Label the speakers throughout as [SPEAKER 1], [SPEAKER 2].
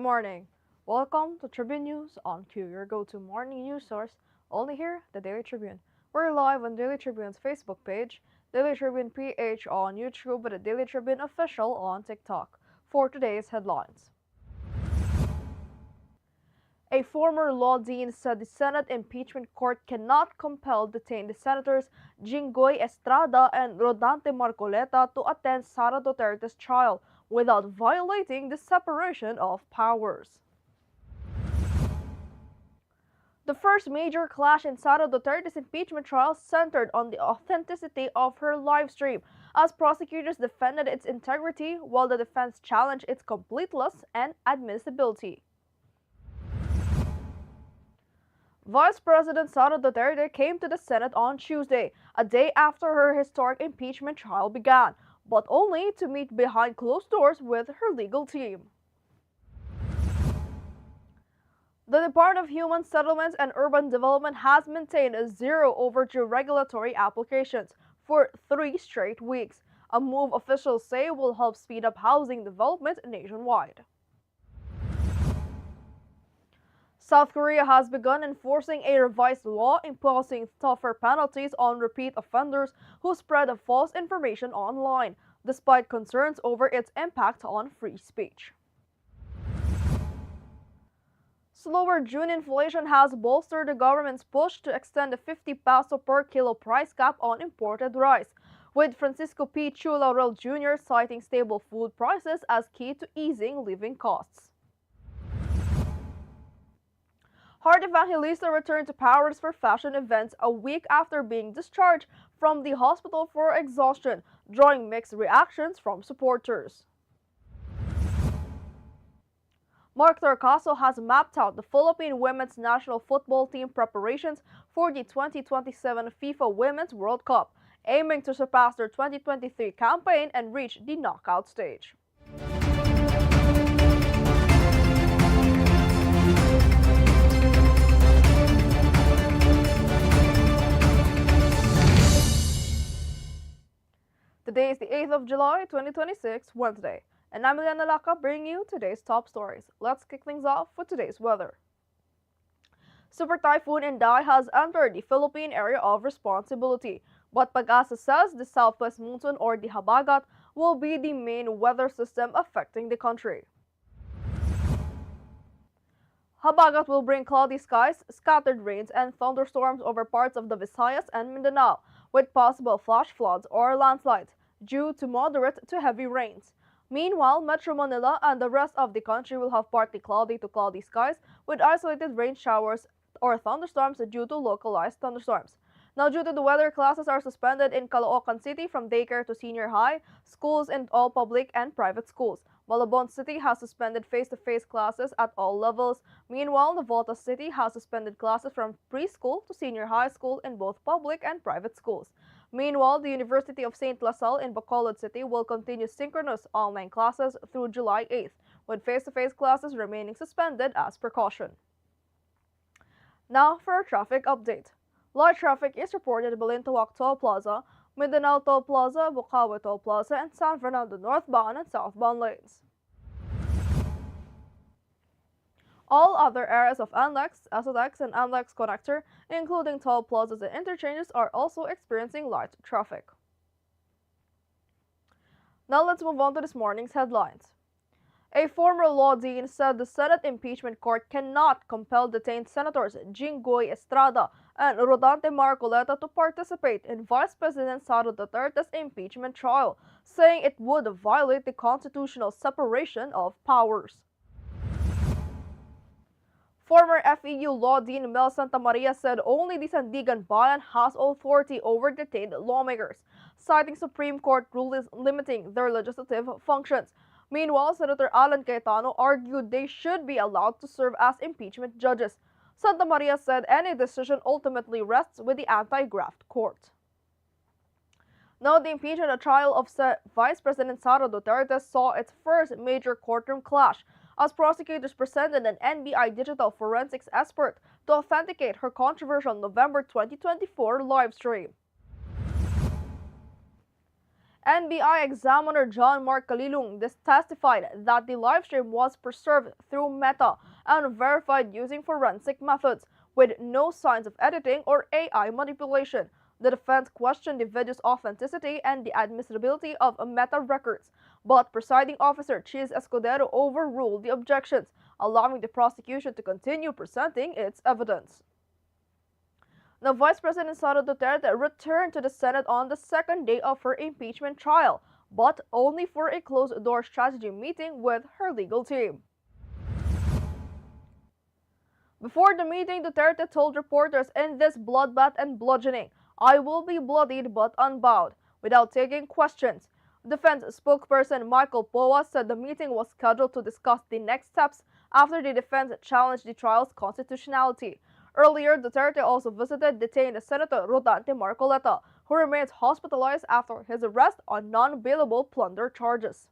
[SPEAKER 1] morning. Welcome to Tribune News on Q, your go-to morning news source, only here, the Daily Tribune. We're live on Daily Tribune's Facebook page, Daily Tribune PH on YouTube, and the Daily Tribune Official on TikTok. For today's headlines. A former law dean said the Senate impeachment court cannot compel detained senators Jinggoy Estrada and Rodante Marcoleta to attend Sara Duterte's trial without violating the separation of powers. The first major clash in Sara Duterte's impeachment trial centered on the authenticity of her live stream, as prosecutors defended its integrity while the defense challenged its completeness and admissibility. Vice President Sara Duterte came to the Senate on Tuesday, a day after her historic impeachment trial began, but only to meet behind closed doors with her legal team. The Department of Human Settlements and Urban Development has maintained a zero overdue regulatory applications for 3 straight weeks, a move officials say will help speed up housing development nationwide. South Korea has begun enforcing a revised law imposing tougher penalties on repeat offenders who spread false information online, despite concerns over its impact on free speech. Slower June inflation has bolstered the government's push to extend the 50 peso per kilo price cap on imported rice, with Francisco P. Chu Laurel Jr. citing stable food prices as key to easing living costs. Heart Evangelista returned to Powers for fashion events a week after being discharged from the hospital for exhaustion, drawing mixed reactions from supporters. Mark Torcaso has mapped out the Philippine women's national football team preparations for the 2027 FIFA Women's World Cup, aiming to surpass their 2023 campaign and reach the knockout stage. Today is the 8th of July, 2026, Wednesday, and I'm Eliana Lacap bringing you today's top stories. Let's kick things off with today's weather. Super Typhoon Inday has entered the Philippine area of responsibility, but Pag-asa says the southwest monsoon or the Habagat will be the main weather system affecting the country. Habagat will bring cloudy skies, scattered rains, and thunderstorms over parts of the Visayas and Mindanao, with possible flash floods or landslides due to moderate to heavy rains. Meanwhile, Metro Manila and the rest of the country will have partly cloudy to cloudy skies with isolated rain showers or thunderstorms due to localized thunderstorms. Now, due to the weather, classes are suspended in Caloocan City from daycare to senior high, schools in all public and private schools. Malabon City has suspended face-to-face classes at all levels. Meanwhile, Navotas City has suspended classes from preschool to senior high school in both public and private schools. Meanwhile, the University of St. Lasal in Bacolod City will continue synchronous online classes through July 8th, with face-to-face classes remaining suspended as precaution. Now for a traffic update. Light traffic is reported at Balintawak Toll Plaza, Mindanao Toll Plaza, Bukawi Toll Plaza, and San Fernando northbound and southbound lanes. All other areas of NLEX, SLX, and NLEX connector, including toll plazas and interchanges, are also experiencing light traffic. Now let's move on to this morning's headlines. A former law dean said the Senate impeachment court cannot compel detained senators Jinggoy Estrada and Rodante Marcoleta to participate in Vice President Sara Duterte's impeachment trial, saying it would violate the constitutional separation of powers. Former FEU law dean Mel Santamaria said only the Sandigan Bayan has authority over detained lawmakers, citing Supreme Court rulings limiting their legislative functions. Meanwhile, Senator Alan Cayetano argued they should be allowed to serve as impeachment judges. Santamaria said any decision ultimately rests with the anti-graft court. Now, the impeachment trial of Vice President Sara Duterte saw its first major courtroom clash, as prosecutors presented an NBI digital forensics expert to authenticate her controversial November 2024 live stream. NBI examiner John Mark Kalilung testified that the livestream was preserved through Meta and verified using forensic methods, with no signs of editing or AI manipulation. The defense questioned the video's authenticity and the admissibility of Meta records, but presiding officer Chis Escudero overruled the objections, allowing the prosecution to continue presenting its evidence. Now, Vice President Sara Duterte returned to the Senate on the second day of her impeachment trial, but only for a closed-door strategy meeting with her legal team. Before the meeting, Duterte told reporters, "In this bloodbath and bludgeoning, I will be bloodied but unbowed," without taking questions. Defense spokesperson Michael Poa said the meeting was scheduled to discuss the next steps after the defense challenged the trial's constitutionality. Earlier, Duterte also visited detained Senator Rodante Marcoleta, who remains hospitalized after his arrest on non-bailable plunder charges.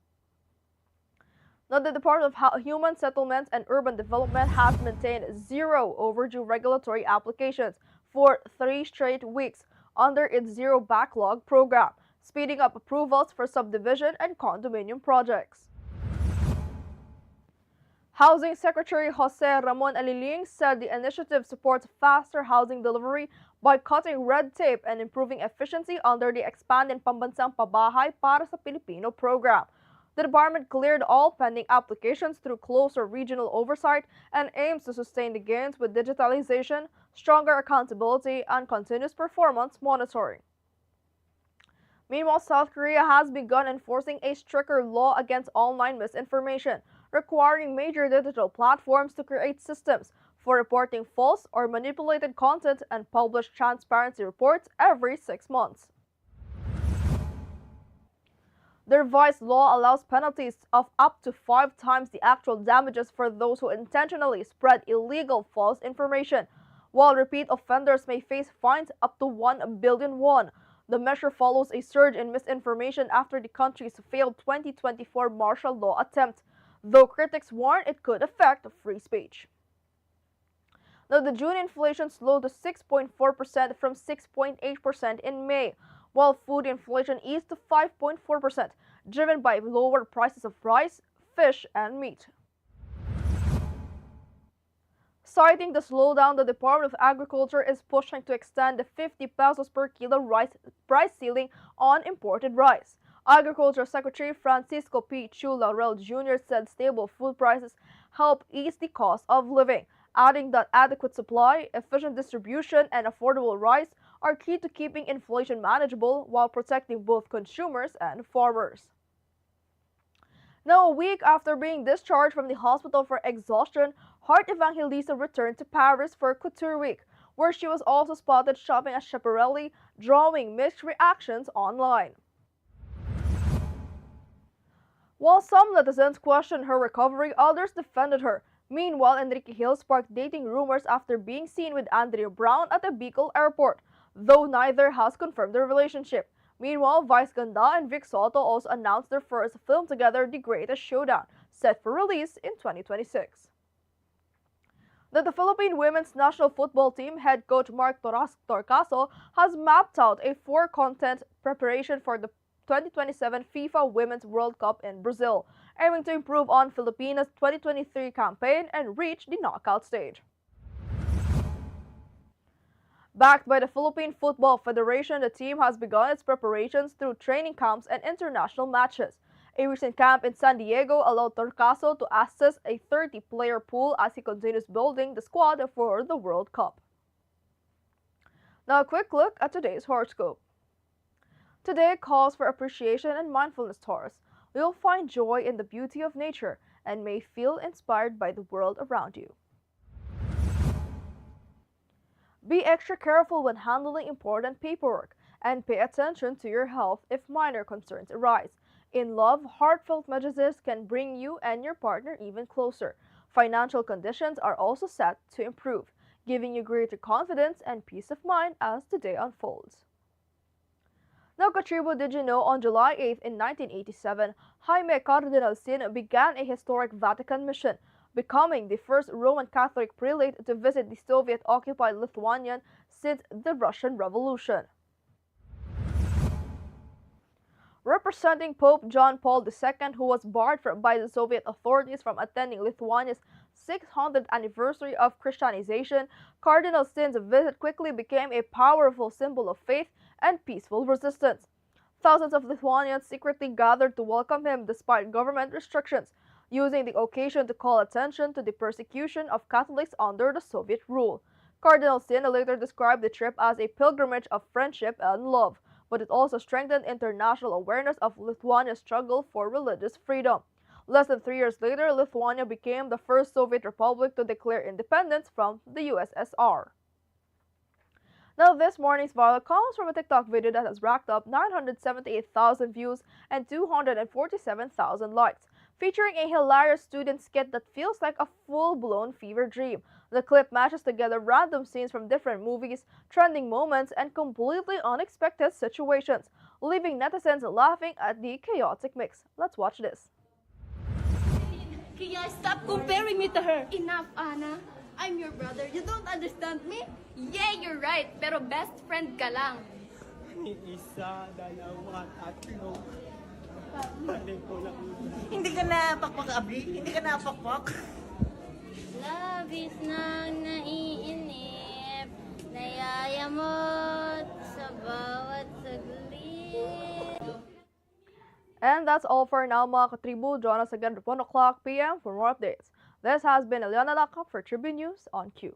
[SPEAKER 1] Now, the Department of Human Settlements and Urban Development has maintained zero overdue regulatory applications for 3 straight weeks under its Zero Backlog program, speeding up approvals for subdivision and condominium projects. Housing Secretary Jose Ramon Aliling said the initiative supports faster housing delivery by cutting red tape and improving efficiency under the Expanded Pambansang Pabahay para sa Pilipino program. The department cleared all pending applications through closer regional oversight and aims to sustain the gains with digitalization, stronger accountability, and continuous performance monitoring. Meanwhile, South Korea has begun enforcing a stricter law against online misinformation, requiring major digital platforms to create systems for reporting false or manipulated content and publish transparency reports every 6 months. The revised law allows penalties of up to 5 times the actual damages for those who intentionally spread illegal false information, while repeat offenders may face fines up to 1 billion won. The measure follows a surge in misinformation after the country's failed 2024 martial law attempt, though critics warn it could affect free speech. Now, the June inflation slowed to 6.4% from 6.8% in May, while food inflation eased to 5.4%, driven by lower prices of rice, fish, and meat. Citing the slowdown, the Department of Agriculture is pushing to extend the 50 pesos per kilo rice price ceiling on imported rice. Agriculture Secretary Francisco P. Chu Laurel Jr. said stable food prices help ease the cost of living, adding that adequate supply, efficient distribution, and affordable rice are key to keeping inflation manageable while protecting both consumers and farmers. Now, a week after being discharged from the hospital for exhaustion, Heart Evangelista returned to Paris for Couture Week, where she was also spotted shopping at Schiaparelli, drawing mixed reactions online. While some netizens questioned her recovery, others defended her. Meanwhile, Enrique Hill sparked dating rumors after being seen with Andrea Brown at the Bicol airport, though neither has confirmed their relationship. Meanwhile, Vice Ganda and Vic Soto also announced their first film together, The Greatest Showdown, set for release in 2026. The Philippine women's national football team head coach Mark Torcaso has mapped out a 4-content preparation for the 2027 FIFA Women's World Cup in Brazil, aiming to improve on Filipinas' 2023 campaign and reach the knockout stage. Backed by the Philippine Football Federation, the team has begun its preparations through training camps and international matches. A recent camp in San Diego allowed Torcaso to assess a 30-player pool as he continues building the squad for the World Cup. Now, a quick look at today's horoscope. Today calls for appreciation and mindfulness, Taurus. You'll find joy in the beauty of nature and may feel inspired by the world around you. Be extra careful when handling important paperwork and pay attention to your health if minor concerns arise. In love, heartfelt messages can bring you and your partner even closer. Financial conditions are also set to improve, giving you greater confidence and peace of mind as the day unfolds. Now, Katribo, did you know on July 8 in 1987, Jaime Cardinal Sin began a historic Vatican mission, becoming the first Roman Catholic prelate to visit the Soviet-occupied Lithuania since the Russian Revolution. representing Pope John Paul II, who was barred by the Soviet authorities from attending Lithuania's 600th anniversary of Christianization. Cardinal Sin's visit quickly became a powerful symbol of faith and peaceful resistance. Thousands of Lithuanians secretly gathered to welcome him despite government restrictions, using the occasion to call attention to the persecution of Catholics under the Soviet rule. Cardinal Sin later described the trip as a pilgrimage of friendship and love, but it also strengthened international awareness of Lithuania's struggle for religious freedom. Less than 3 years later, Lithuania became the first Soviet republic to declare independence from the USSR. Now, this morning's viral comes from a TikTok video that has racked up 978,000 views and 247,000 likes, featuring a hilarious student skit that feels like a full-blown fever dream. The clip matches together random scenes from different movies, trending moments, and completely unexpected situations, leaving netizens laughing at the chaotic mix. Let's watch this.
[SPEAKER 2] Kaya stop comparing me to her. Enough, Anna. I'm your brother. You don't understand me? Yeah, you're right. Pero best friend ka lang.
[SPEAKER 3] Isa, dalawa, tatlo. Mali ko lang.
[SPEAKER 4] Hindi ka na pakpak, Abi? Hindi ka na pakpak?
[SPEAKER 2] Labis nang naiinip, nayayamot sa bawat saglit.
[SPEAKER 1] And that's all for now, mga katribu. Join us again at 1 o'clock p.m. for more updates. This has been Eliana Lacap for Tribune News on Q.